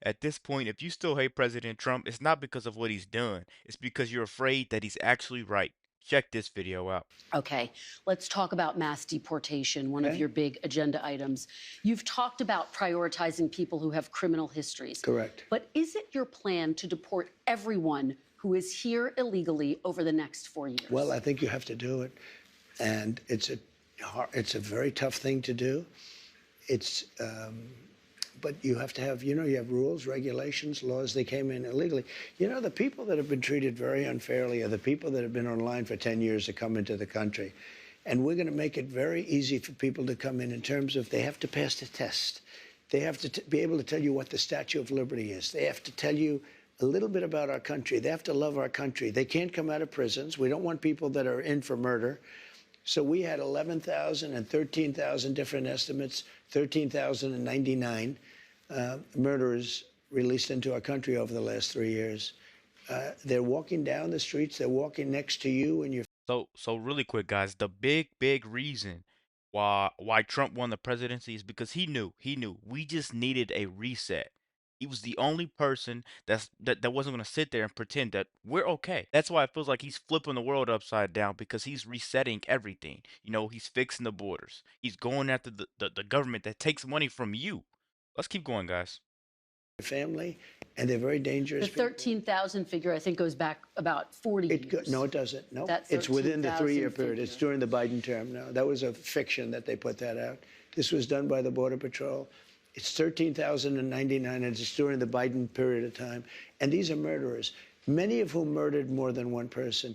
At this point, if you still hate President Trump, it's not because of what he's done. It's because you're afraid that he's actually right. Check this video out. Okay, let's talk about mass deportation, one of Okay? your big agenda items. You've talked about prioritizing people who have criminal histories. Correct. But is it your plan to deport everyone who is here illegally over the next 4 years? Well, I think you have to do it, and it's a very tough thing to do. But you have to have, you have rules, regulations, laws. They came in illegally. The people that have been treated very unfairly are the people that have been online for 10 years to come into the country. And we're going to make it very easy for people to come in terms of they have to pass the test. They have to be able to tell you what the Statue of Liberty is. They have to tell you a little bit about our country. They have to love our country. They can't come out of prisons. We don't want people that are in for murder. So we had 11,000 and 13,000 different estimates, 13,099 murderers released into our country over the last 3 years. They're walking down the streets. They're walking next to you and your. So really quick, guys, the big reason why Trump won the presidency is because he knew we just needed a reset. He was the only person that wasn't going to sit there and pretend that we're okay. That's why it feels like he's flipping the world upside down because he's resetting everything. He's fixing the borders. He's going after the government that takes money from you. Let's keep going, guys. Family, and they're very dangerous. The 13,000 figure, I think, goes back about 40 years. No, it doesn't. No, That it's within the 3-year 13,000 period. It's figure. during the Biden term. No, that was a fiction that they put that out. This was done by the Border Patrol. It's 13,099, and it's during the Biden period of time. And these are murderers, many of whom murdered more than one person.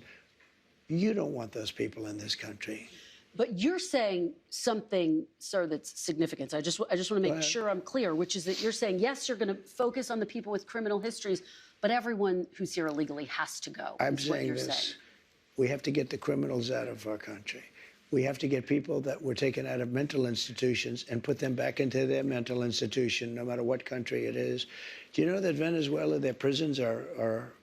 You don't want those people in this country. But you're saying something, sir, that's significant. I just want to make sure I'm clear, which is that you're saying, yes, you're going to focus on the people with criminal histories, but everyone who's here illegally has to go. I'm saying this. We have to get the criminals out of our country. We have to get people that were taken out of mental institutions and put them back into their mental institution, no matter what country it is. Do you know that Venezuela, their prisons are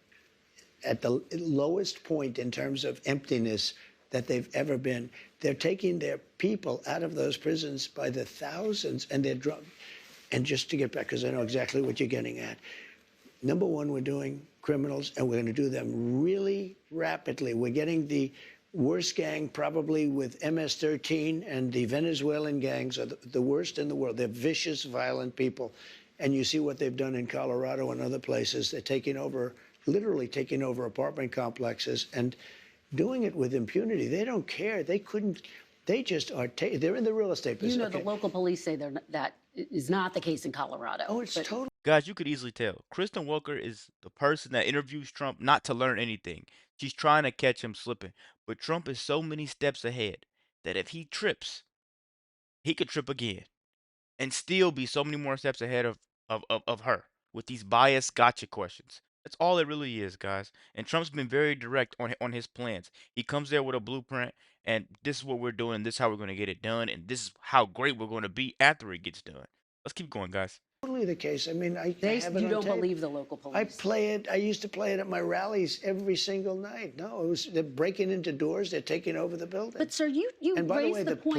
at the lowest point in terms of emptiness that they've ever been? They're taking their people out of those prisons by the thousands, and they're drunk. And just to get back, because I know exactly what you're getting at. Number one, we're doing criminals, and we're going to do them really rapidly. We're getting the worst gang probably with MS-13, and the Venezuelan gangs are the worst in the world. They're vicious, violent people. And you see what they've done in Colorado and other places. They're taking over, literally taking over apartment complexes and doing it with impunity. They don't care. They couldn't. They just are. They're in the real estate business. The local police say that is not the case in Colorado. Oh, it's totally. Guys, you could easily tell. Kristen Welker is the person that interviews Trump not to learn anything. She's trying to catch him slipping. But Trump is so many steps ahead that if he trips, he could trip again and still be so many more steps ahead of her with these biased gotcha questions. That's all it really is, guys. And Trump's been very direct on his plans. He comes there with a blueprint, and this is what we're doing, this is how we're going to get it done, and this is how great we're going to be after it gets done. Let's keep going, guys. Totally the case. I mean, I have it You on don't tape. believe the local police? I play it. I used to play it at my rallies every single night. No, they're breaking into doors. They're taking over the building. But sir, you and by the way, raised the point.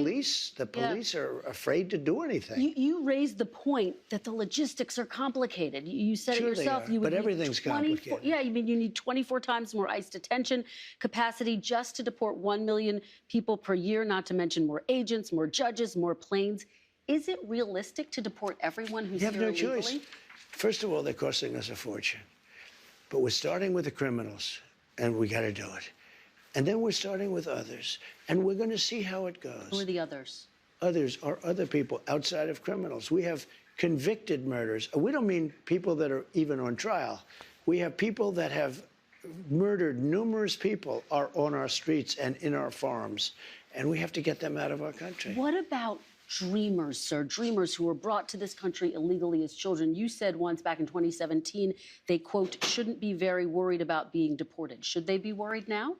the police are afraid to do anything. You raised the point that the logistics are complicated. You said Sure it yourself. they are, You would but need everything's 24 complicated. Yeah, you mean you need 24 times more ICE detention capacity just to deport 1 million people per year, not to mention more agents, more judges, more planes. Is it realistic to deport everyone who's here illegally? You have no choice. First of all, they're costing us a fortune. But we're starting with the criminals, and we got to do it. And then we're starting with others, and we're going to see how it goes. Who are the others? Others are other people outside of criminals. We have convicted murders. We don't mean people that are even on trial. We have people that have murdered numerous people are on our streets and in our farms, and we have to get them out of our country. What about dreamers, sir? Dreamers who were brought to this country illegally as children. You said once back in 2017, they, quote, shouldn't be very worried about being deported. Should they be worried now?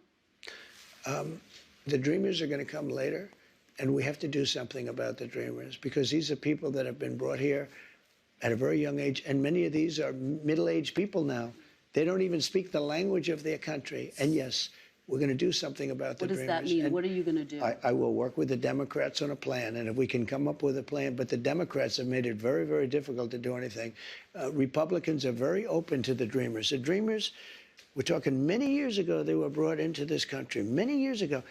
The dreamers are going to come later, and we have to do something about the dreamers because these are people that have been brought here at a very young age, and many of these are middle-aged people now. They don't even speak the language of their country. And yes, We're going to do something about the What does Dreamers. that mean? And What are you going to do? I will work with the Democrats on a plan, and if we can come up with a plan, but the Democrats have made it very, very difficult to do anything. Republicans are very open to the Dreamers. The Dreamers, we're talking many years ago, they were brought into this country, many years ago.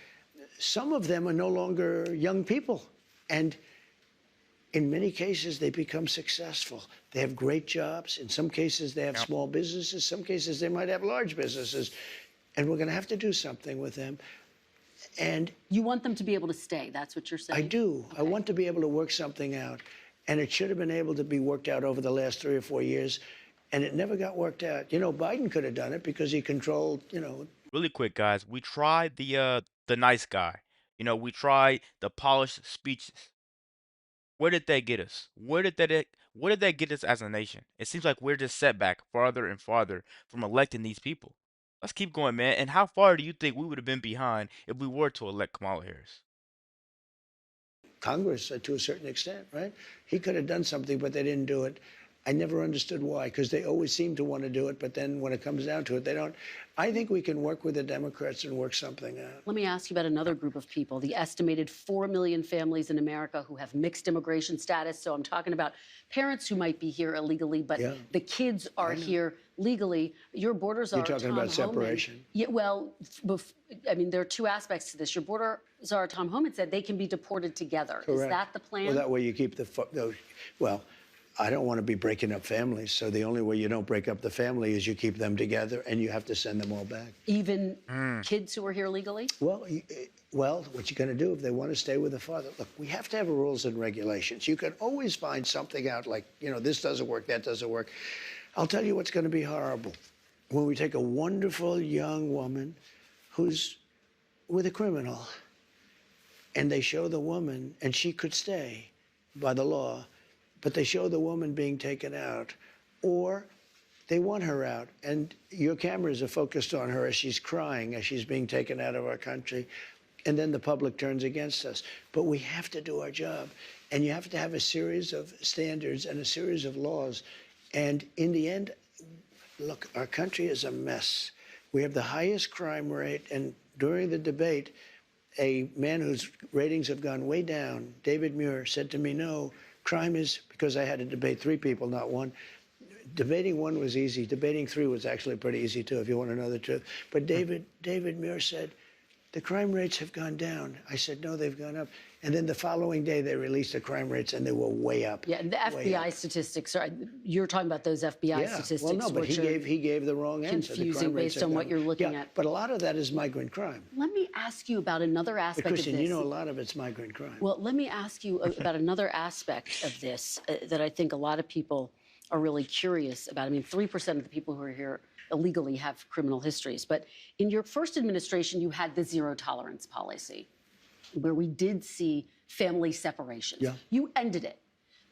Some of them are no longer young people, and in many cases, they become successful. They have great jobs. In some cases, they have small businesses. Some cases, they might have large businesses. And we're going to have to do something with them. And You want them to be able to stay. That's what you're saying? I do. Okay. I want to be able to work something out. And it should have been able to be worked out over the last 3 or 4 years. And it never got worked out. You know, Biden could have done it because he controlled, Really quick, guys. We tried the nice guy. We tried the polished speeches. Where did that get us? Where did that get us as a nation? It seems like we're just set back farther and farther from electing these people. Let's keep going, man. And how far do you think we would have been behind if we were to elect Kamala Harris? Congress to a certain extent, right? He could have done something, but they didn't do it. I never understood why, because they always seem to want to do it, but then when it comes down to it, they don't. I think we can work with the Democrats and work something out. Let me ask you about another group of people, the estimated 4 million families in America who have mixed immigration status. So I'm talking about parents who might be here illegally, but the kids are here legally. Your borders are You're talking about separation. Yeah, well, I mean, there are two aspects to this. Your border czar, Tom Homan, said they can be deported together. Correct. Is that the plan? Well, that way you keep well, I don't want to be breaking up families, so the only way you don't break up the family is you keep them together, and you have to send them all back. Even kids who are here legally? Well, what you're going to do if they want to stay with the father? Look, we have to have rules and regulations. You can always find something out like, this doesn't work, that doesn't work. I'll tell you what's going to be horrible. When we take a wonderful young woman who's with a criminal, and they show the woman, and she could stay by the law, but they show the woman being taken out, or they want her out, and your cameras are focused on her as she's crying, as she's being taken out of our country, and then the public turns against us. But we have to do our job, and you have to have a series of standards and a series of laws. And in the end, look, our country is a mess. We have the highest crime rate, and during the debate, a man whose ratings have gone way down, David Muir, said to me, no, crime is, because I had to debate 3 people, not one. Debating 1 was easy. Debating 3 was actually pretty easy, too, if you want to know the truth. But David Muir said, the crime rates have gone down. I said, no, they've gone up. And then the following day, they released the crime rates, and they were way up. Yeah, and the FBI statistics are, you're talking about those FBI statistics. Well, no, but he gave the wrong answer. Confusing based on what you're looking at. But a lot of that is migrant crime. Let me ask you about another aspect But Christian, of this. you know a lot of it's migrant crime. Well, let me ask you about another aspect of this that I think a lot of people are really curious about. I mean, 3% of the people who are here illegally have criminal histories. But in your first administration, you had the zero tolerance policy, where we did see family separations. Yeah. You ended it.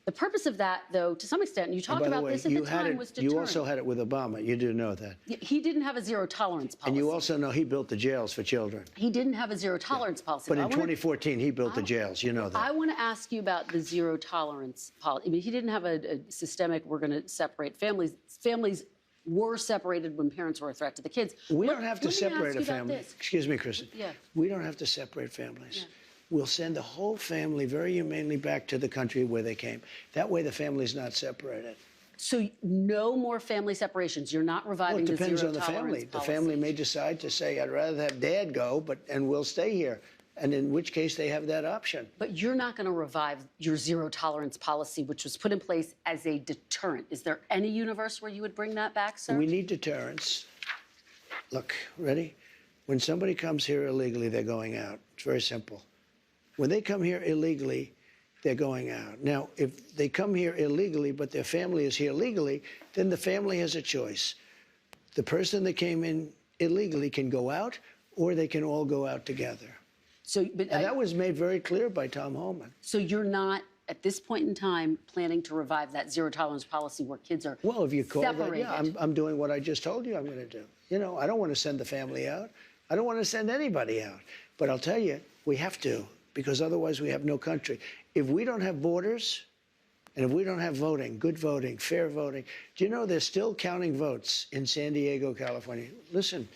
The purpose of that, though, to some extent, and you talked about this at the time, was deterrent. You also had it with Obama. You do know that. He didn't have a zero tolerance policy. And you also know he built the jails for children. He didn't have a zero tolerance policy. But in 2014, he built the jails. You know that. I want to ask you about the zero tolerance policy. I mean, he didn't have a systemic, we're going to separate families. Families were separated when parents were a threat to the kids. We don't have to separate a about family. this. Excuse me, Kristen. Yeah. We don't have to separate families. Yeah. We'll send the whole family very humanely back to the country where they came. That way the family's not separated. So no more family separations. You're not reviving Well, it depends the on zero the tolerance family. The policy. family may decide to say, I'd rather have dad go, and we'll stay here. And in which case they have that option. But you're not going to revive your zero tolerance policy, which was put in place as a deterrent. Is there any universe where you would bring that back, sir? We need deterrence. Look, ready? When somebody comes here illegally, they're going out. It's very simple. When they come here illegally, they're going out. Now, if they come here illegally, but their family is here legally, then the family has a choice. The person that came in illegally can go out, or they can all go out together. And that was made very clear by Tom Homan. So you're not, at this point in time, planning to revive that zero tolerance policy where kids are Well, if you call separated. that, yeah, I'm doing what I just told you I'm going to do. You know, I don't want to send the family out. I don't want to send anybody out. But I'll tell you, we have to, because otherwise we have no country. If we don't have borders, and if we don't have voting, good voting, fair voting, do you know they're still counting votes in San Diego, California? Listen,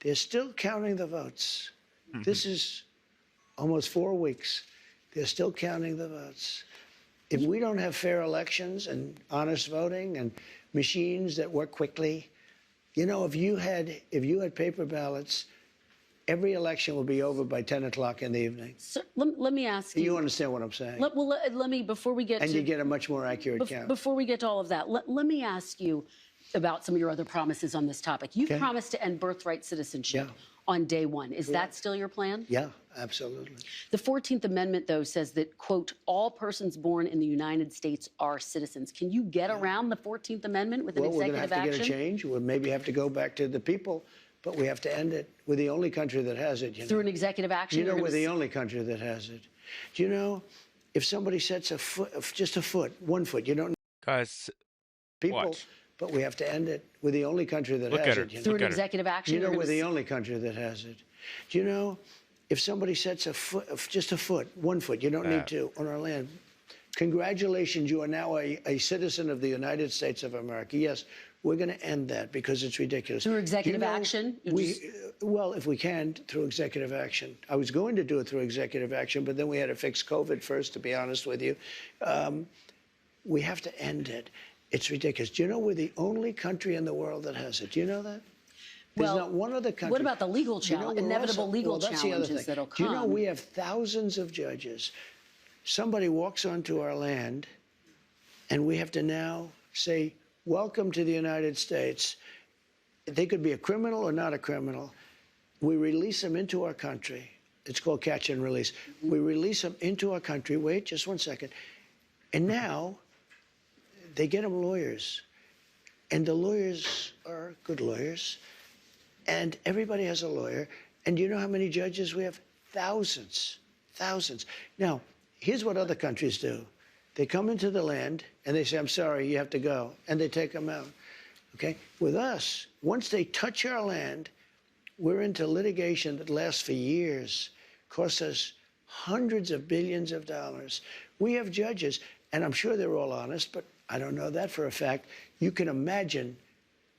They're still counting the votes. This is almost 4 weeks. They're still counting the votes. If we don't have fair elections and honest voting and machines that work quickly, you know, if you had paper ballots, every election will be over by 10 o'clock in the evening. So let me ask you. You understand what I'm saying? Let me, before we get and to. you get a much more accurate count. Before we get to all of that, let me ask you about some of your other promises on this topic. You've Okay. promised to end birthright citizenship Yeah. on day one. Is that still your plan? Yeah, absolutely. The 14th Amendment, though, says that, quote, all persons born in the United States are citizens. Can you get around the 14th Amendment with an Well, we're going to executive have to action? get a change. We'll maybe have to go back to the people, but we have to end it. We're the only country that has it. Through an executive action? You know, we're the only country that has it. Do you know, if somebody sets a foot, just a foot, 1 foot, you don't Guys, people, watch. but we have to end it. We're the only country that Look has at her. it. You know? Through Look an at her. executive action? You know, you're we're gonna the only country that has it. Do you know, if somebody sets a foot, just a foot, 1 foot, you don't need to, on our land, congratulations, you are now a citizen of the United States of America. Yes, we're going to end that because it's ridiculous. Through executive Do you know, action? Well, if we can, through executive action. I was going to do it through executive action, but then we had to fix COVID first, to be honest with you. We have to end it. It's ridiculous. Do you know we're the only country in the world that has it? Do you know that? There's Well, not one other country. what about the legal challenge, inevitable legal that's the other challenges thing. that'll Do you know come? we have thousands of judges? Somebody walks onto our land, and we have to now say, welcome to the United States. They could be a criminal or not a criminal. We release them into our country. It's called catch and release. We release them into our country. Wait just 1 second. And now they get them lawyers. And the lawyers are good lawyers. And everybody has a lawyer. And you know how many judges we have? Thousands. Thousands. Now, here's what other countries do. They come into the land and they say, I'm sorry, you have to go. And they take them out. Okay? With us, once they touch our land, we're into litigation that lasts for years, costs us hundreds of billions of dollars. We have judges, and I'm sure they're all honest, but I don't know that for a fact. You can imagine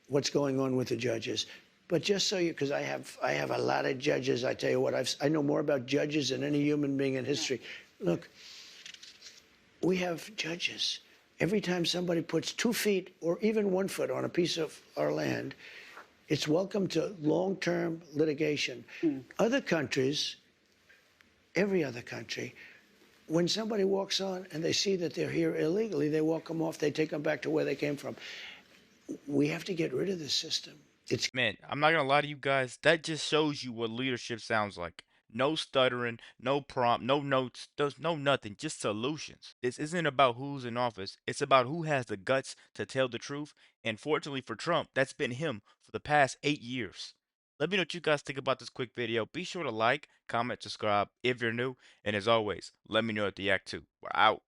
what's going on with the judges. But just so you, because I have a lot of judges, I tell you what, I know more about judges than any human being in history. Look, we have judges. Every time somebody puts 2 feet or even 1 foot on a piece of our land, it's welcome to long-term litigation. Other countries, every other country, when somebody walks on and they see that they're here illegally, they walk them off, they take them back to where they came from. We have to get rid of this system. Man, I'm not gonna lie to you guys. That just shows you what leadership sounds like. No stuttering, no prompt, no notes, there's no nothing, just solutions. This isn't about who's in office. It's about who has the guts to tell the truth. And fortunately for Trump, that's been him for the past 8 years. Let me know what you guys think about this quick video. Be sure to like, comment, subscribe if you're new. And as always, let me know at the Act 2. We're out.